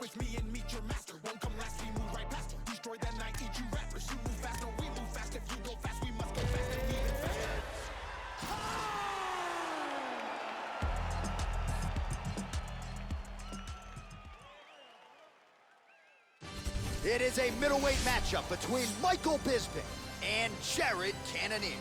it's me and meet your master. Won't come last, we move right past. Destroy the night, eat you rappers. You move fast, or we move fast. If you go fast, we must go fast and even faster. It is a middleweight matchup between Michael Bisping and Jared Cannonier.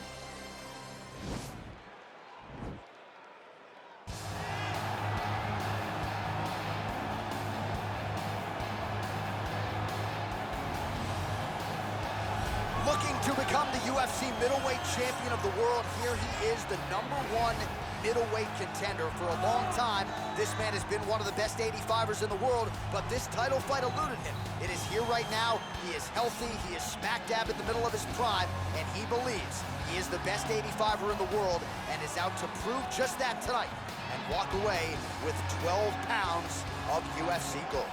Looking to become the UFC middleweight champion of the world, here he is, the #1 middleweight contender. For a long time, this man has been one of the best 85ers in the world, but this title fight eluded him. It is here right now. He is healthy, he is smack dab in the middle of his prime, and he believes he is the best 85er in the world and is out to prove just that tonight and walk away with 12 pounds of UFC gold.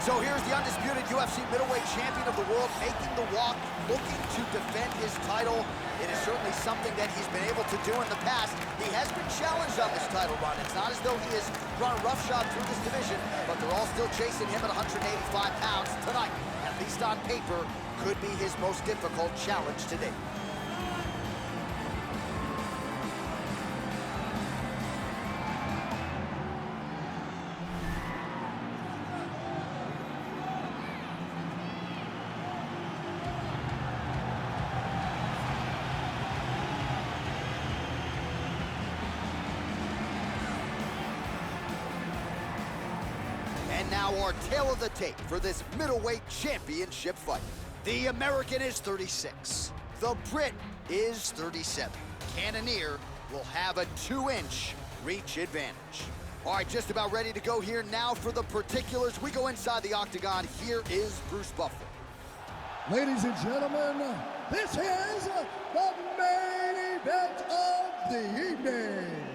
So here's the undisputed UFC middleweight champion of the world making the walk, looking to defend his title. It is certainly something that he's been able to do in the past. He has been challenged on this title run. It's not as though he has run roughshod through this division, but they're all still chasing him at 185 pounds tonight. At least on paper, could be his most difficult challenge to date. And now our tale of the tape for this middleweight championship fight. The American is 36. The Brit is 37. Cannonier will have a 2-inch reach advantage. All right, just about ready to go here now for the particulars. We go inside the octagon. Here is Bruce Buffer. Ladies and gentlemen, this is the main event of the evening.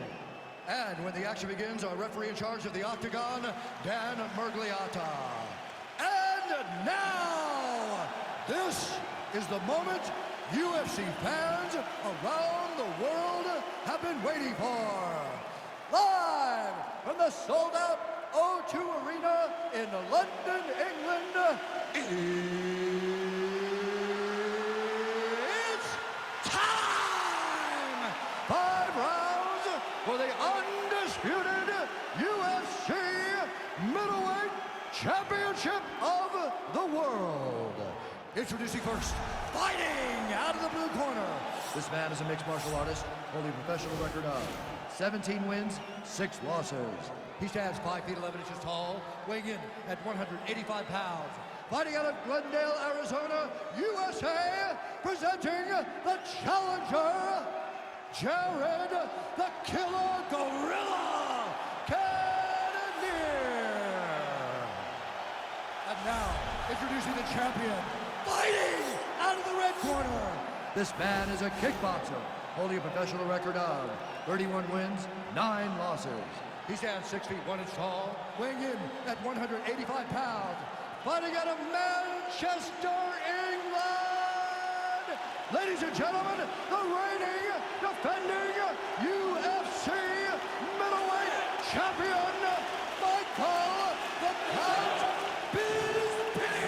And when the action begins, our referee in charge of the octagon, Dan Mergliata. And now, this is the moment UFC fans around the world have been waiting for. Live from the sold-out O2 Arena in London, England, it's time! 5 rounds for the undisputed UFC middleweight championship of the world. Introducing first, fighting out of the blue corner. This man is a mixed martial artist, holding a professional record of 17 wins, 6 losses. He stands 5 feet 11 inches tall, weighing in at 185 pounds. Fighting out of Glendale, Arizona, USA, presenting the challenger, Jared the Killer Gorilla Cannonier. And now, introducing the champion, fighting out of the red corner. This man is a kickboxer, holding a professional record of 31 wins, 9 losses. He stands 6 feet 1 inch tall, weighing in at 185 pounds. Fighting out of Manchester, England. Ladies and gentlemen, the reigning, defending UFC middleweight champion, Michael the Count Bisping.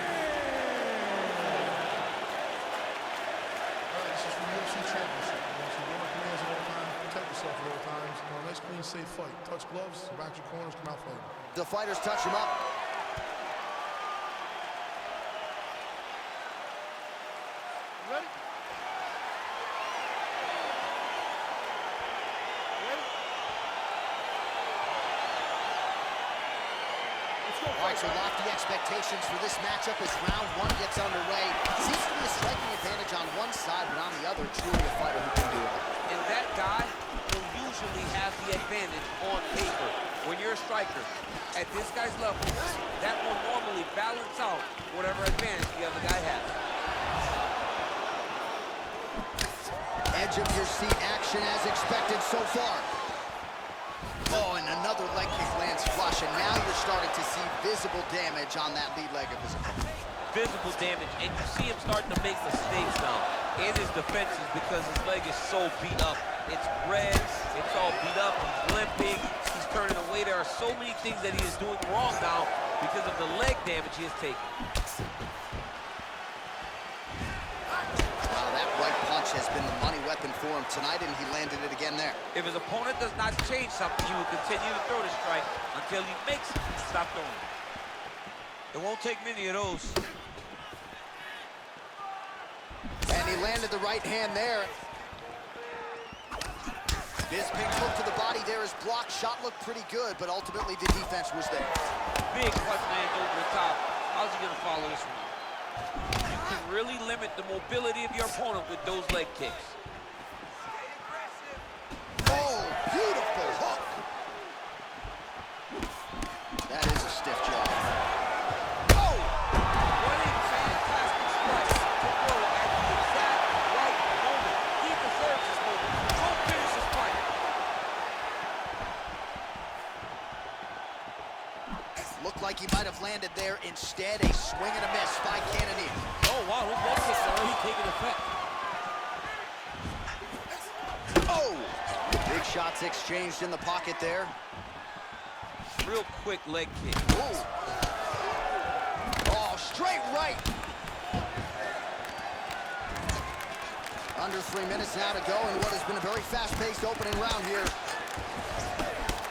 This is for the UFC championship. So you want commands at all times, protect yourself at all times. Nice, clean, safe fight. Touch gloves, back your corners, come out fighting. The fighters touch him up. Ready? All right, so lofty expectations for this matchup as round 1 gets underway. Seems to be a striking advantage on one side, but on the other, truly a fighter who can do it. And that guy will usually have the advantage on paper. When you're a striker, at this guy's level, that will normally balance out whatever advantage the other guy has. edge of your seat action as expected so far. Oh, and another leg kick lands flush, and now you're starting to see visible damage on that lead leg of his opponent. Visible damage, and you see him starting to make mistakes now in his defenses because his leg is so beat up. It's red, it's all beat up, he's limping, he's turning away. There are so many things that he is doing wrong now because of the leg damage he has taken. Wow, that right punch has been the money weapon for him tonight, and he landed it again there. If his opponent does not change something, he will continue to throw the strike until he makes it stop throwing it. It won't take many of those. And he landed the right hand there. Bisping hook to the body there. His block shot looked pretty good, but ultimately the defense was there. Big punch lands over the top. How's he gonna follow this one? You can really limit the mobility of your opponent with those leg kicks. Oh, beautiful hook. That is a stiff job. Oh! What a fantastic strike to throw at the exact right moment. He deserves this moment. Don't finish this fight. Looked like he might have landed there. Instead, a swing and a miss by Cannonier. Oh, wow, those leg kicks are already taking effect. Oh! Big shots exchanged in the pocket there. Real quick leg kick. Ooh. Oh, straight right. Under 3 minutes now to go in what has been a very fast-paced opening round here.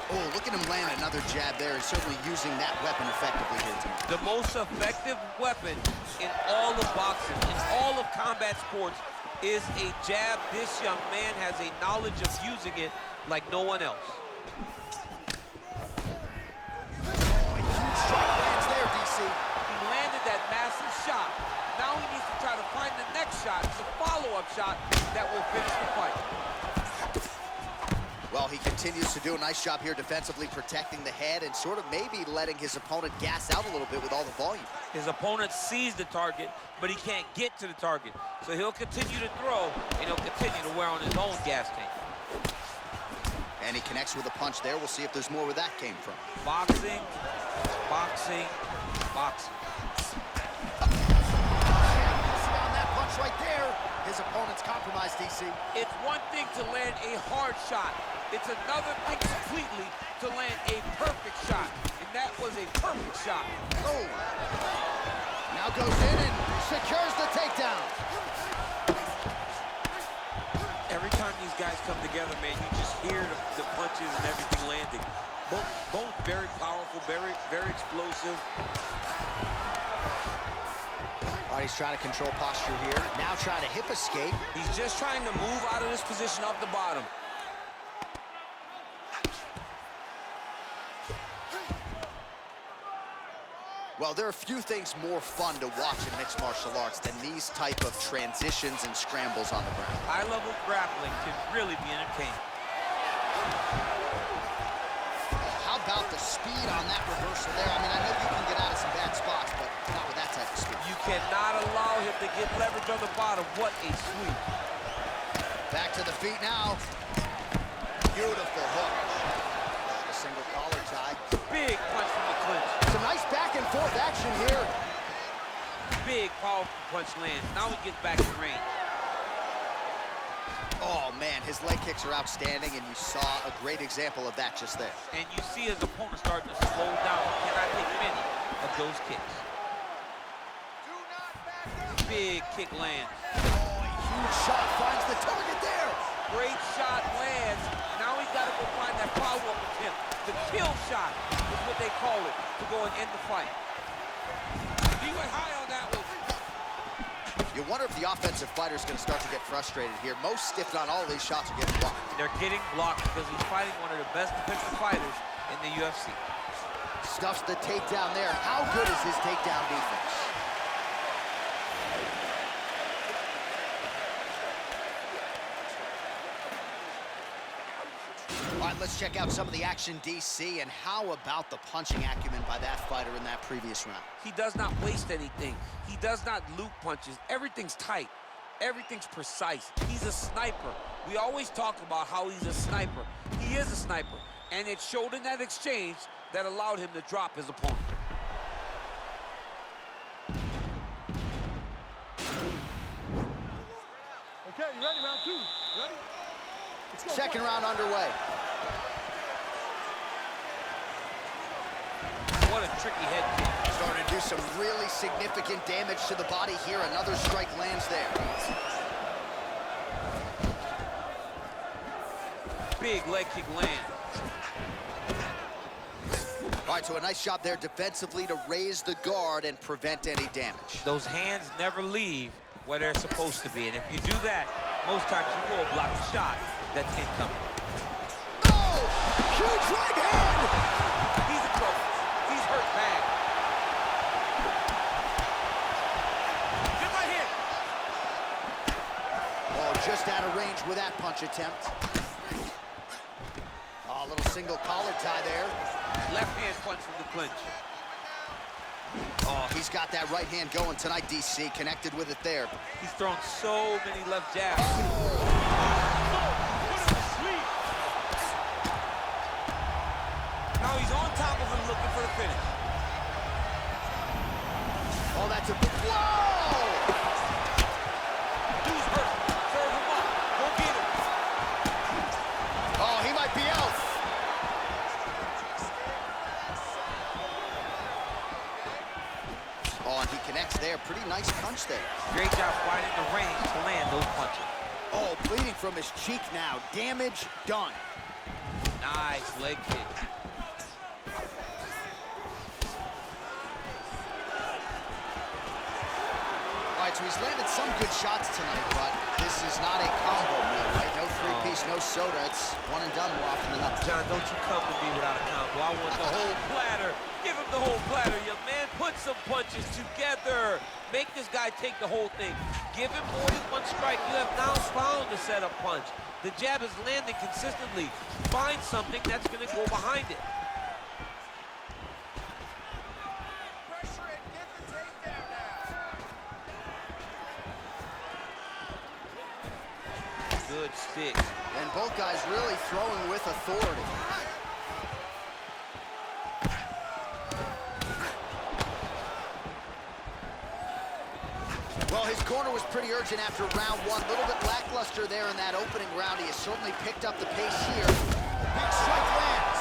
Oh, look at him land another jab there. He's certainly using that weapon effectively here tonight. The most effective weapon in all of boxing, in all of combat sports, is a jab. This young man has a knowledge of using it like no one else. Huge strike lands there, DC. He landed that massive shot. Now he needs to try to find the next shot, the follow-up shot that will finish the fight. Well, he continues to do a nice job here defensively, protecting the head and sort of maybe letting his opponent gas out a little bit with all the volume. His opponent sees the target, but he can't get to the target. So he'll continue to throw, and he'll continue to wear on his own gas tank. And he connects with a punch there. We'll see if there's more where that came from. Boxing, boxing, boxing. On that punch right there, his opponent's compromised, DC. It's one thing to land a hard shot. It's another thing completely to land a perfect shot. And that was a perfect shot. Oh. Now goes in and secures the takedown. Every time these guys come together, man, you just hear the punches and everything landing. Both very powerful, very explosive. All right, he's trying to control posture here. Now trying to hip escape. He's just trying to move out of this position off the bottom. Well, there are few things more fun to watch in mixed martial arts than these type of transitions and scrambles on the ground. High-level grappling can really be entertaining. How about the speed on that reversal there? I mean, I know you can get out of some bad spots, but not with that type of speed. You cannot allow him to get leverage on the bottom. What a sweep. Back to the feet now. Beautiful hook. A single collar tie. Big punch from the clinch. Some nice back and forth action here. Big, powerful punch lands. Now he gets back in range. Oh, man, his leg kicks are outstanding, and you saw a great example of that just there. And you see his opponent starting to slow down. He cannot take many of those kicks. Big kick lands. Oh, a huge shot finds the target there. Great shot lands. Now he's got to go find that follow-up attempt. The kill shot is what they call it, to go and end the fight. He went high on that one. You wonder if the offensive fighter is going to start to get frustrated here. Most, if not all, of these shots are getting blocked. They're getting blocked because he's fighting one of the best defensive fighters in the UFC. Stuffs the takedown there. How good is his takedown defense? All right, let's check out some of the action, DC, and how about the punching acumen by that fighter in that previous round? He does not waste anything. He does not loop punches. Everything's tight. Everything's precise. He's a sniper. We always talk about how he's a sniper. He is a sniper, and it showed in that exchange that allowed him to drop his opponent. Okay, you ready? Round 2. Ready? Let's go. Second round underway. What a tricky head kick. Starting to do some really significant damage to the body here. Another strike lands there. Big leg kick land. All right, so a nice job there defensively to raise the guard and prevent any damage. Those hands never leave where they're supposed to be, and if you do that, most times you will block a shot that's incoming. Oh! Huge right hand! He's in trouble. He's hurt bad. Good right hand. Oh, just out of range with that punch attempt. Oh, a little single collar tie there. Left hand punch from the clinch. Oh, he's got that right hand going tonight, DC. Connected with it there. He's thrown so many left jabs. Now he's on top of him looking for the finish. Oh, that's a big... Whoa! Dude's hurt. Serve him up. Go get him. Oh, he might be out. Oh, and he connects there. Pretty nice punch there. Great job finding the range to land those punches. Oh, bleeding from his cheek now. Damage done. Nice leg kick. All right, so he's landed some good shots tonight, but this is not a combo meal, right? No three-piece, no soda. It's one and done more often than not. John, don't you come to me without a combo. I want the whole platter. Give him the whole platter, young man. Put some punches together. Make this guy take the whole thing. Give him more than one strike. You have now found the setup punch. The jab is landing consistently. Find something that's going to go behind it. Good stick. And both guys really throwing with authority. Well, his corner was pretty urgent after round one. A little bit lackluster there in that opening round. He has certainly picked up the pace here. Big strike lands.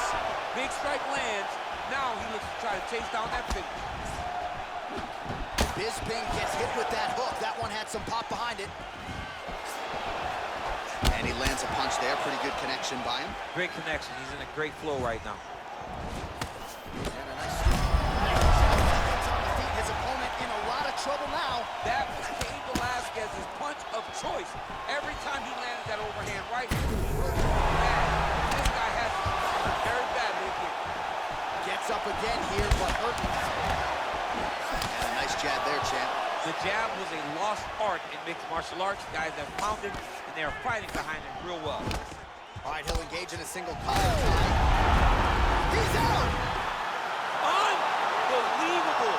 Big strike lands. Now he looks to try to chase down that finish. Bisping gets hit with that hook. That one had some pop behind it. And he lands a punch there. Pretty good connection by him. Great connection. He's in a great flow right now. And a nice his opponent in a lot of trouble now. That was Cain Velasquez's punch of choice. Every time he landed that overhand right, he hurt bad. This guy has to hurt very badly again. Gets up again here, but hurt. And a nice jab there, champ. The jab was a lost art in mixed martial arts. Guys have found it, and they are fighting behind it real well. All right, he'll engage in a single collar tie. He's out! Unbelievable!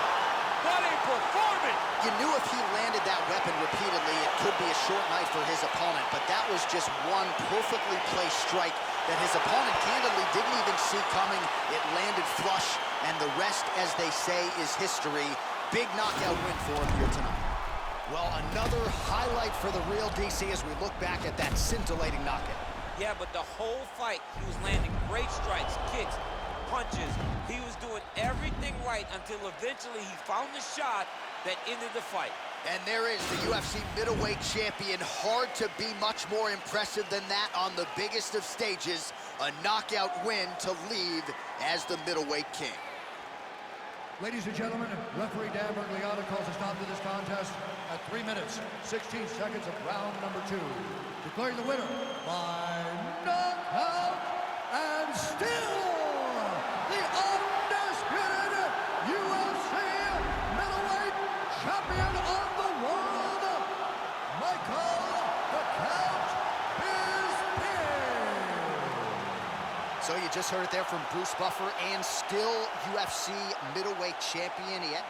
What a performance! You knew if he landed that weapon repeatedly, it could be a short night for his opponent, but that was just one perfectly placed strike that his opponent candidly didn't even see coming. It landed flush, and the rest, as they say, is history. Big knockout win for him here tonight. Well, another highlight for the real DC as we look back at that scintillating knockout. Yeah, but the whole fight, he was landing great strikes, kicks, punches. He was doing everything right until eventually he found the shot that ended the fight. And there is the UFC middleweight champion. Hard to be much more impressive than that on the biggest of stages. A knockout win to leave as the middleweight king. Ladies and gentlemen, referee Dan Bergliano calls a stop to this contest at 3 minutes, 16 seconds of round number 2. Declaring the winner by knockout and still the undisputed UFC middleweight champion of the world, Michael "The Count" Bisping. So you just heard it there from Bruce Buffer, and still UFC middleweight champion. He had